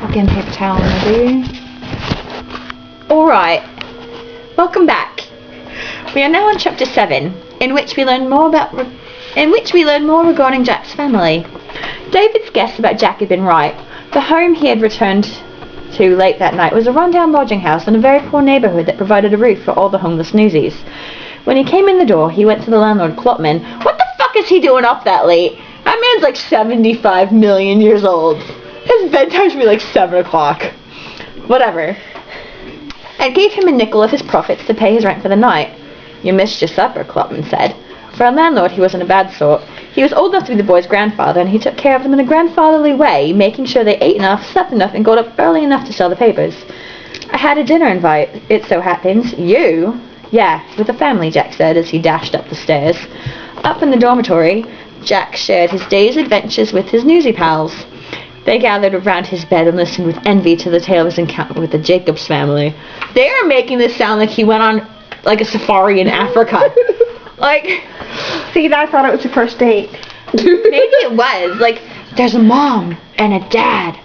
fucking paper towel, maybe. Alright. Welcome back. We are now on chapter 7, in which we learn more regarding Jack's family. David's guess about Jack had been right. The home he had returned to late that night was a run-down lodging house in a very poor neighbourhood that provided a roof for all the homeless Newsies. When he came in the door, he went to the landlord, Klopman. What the fuck is he doing up that late? That man's like 75 million years old. His bedtime should be like 7 o'clock. Whatever. And gave him a nickel of his profits to pay his rent for the night. You missed your supper, Klopman said. For a landlord, he wasn't a bad sort. He was old enough to be the boys' grandfather, and he took care of them in a grandfatherly way, making sure they ate enough, slept enough, and got up early enough to sell the papers. I had a dinner invite, it so happens. You? Yeah, with the family, Jack said as he dashed up the stairs. Up in the dormitory, Jack shared his day's adventures with his newsy pals. They gathered around his bed and listened with envy to the tale of his encounter with the Jacobs family. They are making this sound like he went on, like, a safari in Africa. Like... See, I thought it was a first date. Maybe it was. Like, there's a mom and a dad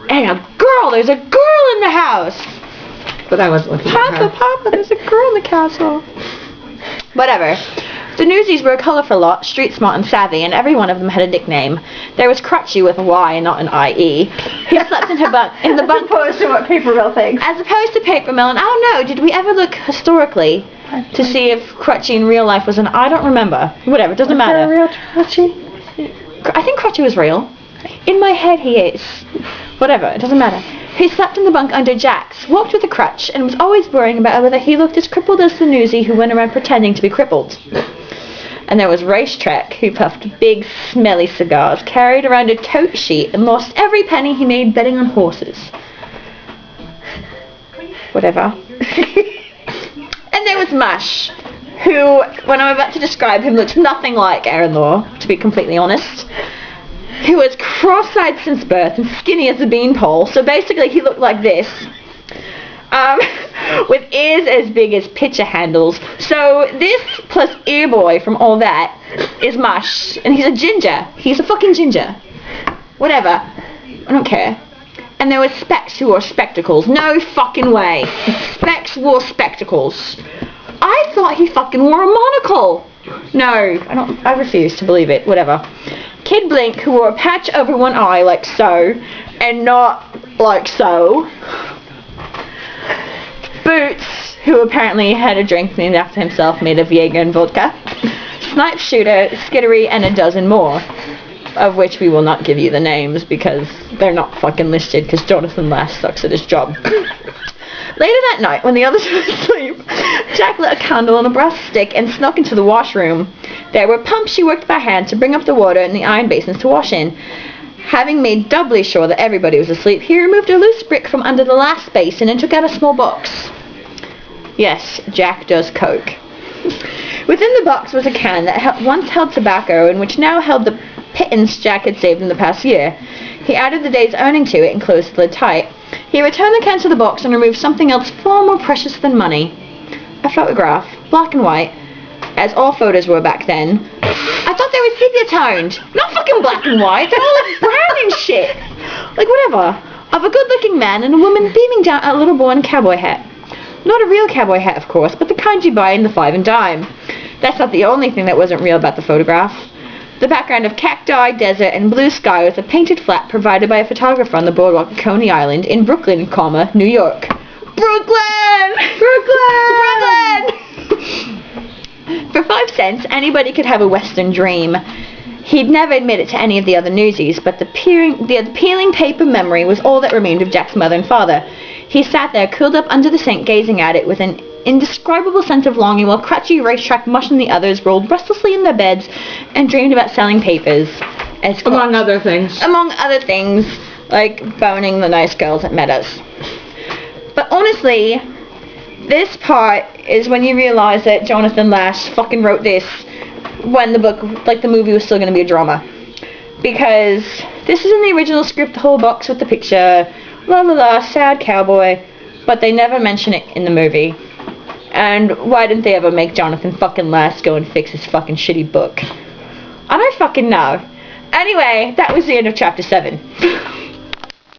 and a girl. There's a girl in the house. But I wasn't looking at her. Papa, there's a girl in the castle. Whatever. The Newsies were a colourful lot, street smart and savvy, and every one of them had a nickname. There was Crutchy with a Y and not an I-E. He slept in the bunk. As opposed to what Paper Mill thinks. As opposed to Paper Mill, and I don't know, did we ever look historically to see if Crutchy in real life was an... I don't remember. Whatever, it doesn't matter. Was there a real Crutchy? I think Crutchy was real. In my head he is. Whatever, it doesn't matter. He slept in the bunk under Jack's, walked with a crutch, and was always worrying about whether he looked as crippled as the newsie who went around pretending to be crippled. And there was Racetrack, who puffed big, smelly cigars, carried around a tote sheet, and lost every penny he made betting on horses. Whatever. And there was Mush, who, when I'm about to describe him, looks nothing like Aaron Law, to be completely honest. He was cross-eyed since birth and skinny as a beanpole, so basically he looked like this. With ears as big as pitcher handles. So this plus Earboy from all that is Mush, and he's a ginger. He's a fucking ginger. Whatever. I don't care. And there was Specs who wore spectacles. No fucking way. Specs wore spectacles. I thought he fucking wore a monocle. No, I refuse to believe it. Whatever. Kid Blink, who wore a patch over one eye like so, and not like so. Boots, who apparently had a drink named after himself made of Jaeger and vodka. Snipe Shooter, Skittery, and a dozen more, of which we will not give you the names because they're not fucking listed because Jonathan Lass sucks at his job. Later that night, when the others were asleep, Jack lit a candle on a brass stick and snuck into the washroom. There were pumps she worked by hand to bring up the water in the iron basins to wash in. Having made doubly sure that everybody was asleep, he removed a loose brick from under the last basin and took out a small box. Yes, Jack does coke. Within the box was a can that once held tobacco and which now held the pittance Jack had saved in the past year. He added the day's earning to it and closed the lid tight. He returned the can to the box and removed something else far more precious than money. A photograph, black and white, as all photos were back then. I thought they were sepia-toned, not fucking black and white. They're all like brown and shit. Like whatever. Of a good-looking man and a woman beaming down at a little boy in a cowboy hat. Not a real cowboy hat, of course, but the kind you buy in the 5 and dime. That's not the only thing that wasn't real about the photograph. The background of cacti, desert, and blue sky with a painted flat provided by a photographer on the boardwalk at Coney Island in Brooklyn, New York. Brooklyn! For 5 cents, anybody could have a Western dream. He'd never admit it to any of the other Newsies, but the peeling paper memory was all that remained of Jack's mother and father. He sat there, curled up under the sink, gazing at it with an indescribable sense of longing, while Crutchy, Racetrack, Mush, and the others rolled restlessly in their beds and dreamed about selling papers. Among other things. Among other things, like boning the nice girls that met us. But honestly, this part is when you realize that Jonathan Lash fucking wrote this when the book, like the movie, was still going to be a drama. Because this is in the original script, the whole box with the picture, la la la, sad cowboy, but they never mention it in the movie. And why didn't they ever make Jonathan fucking Lass go and fix his fucking shitty book? I don't fucking know. Anyway, that was the end of chapter 7.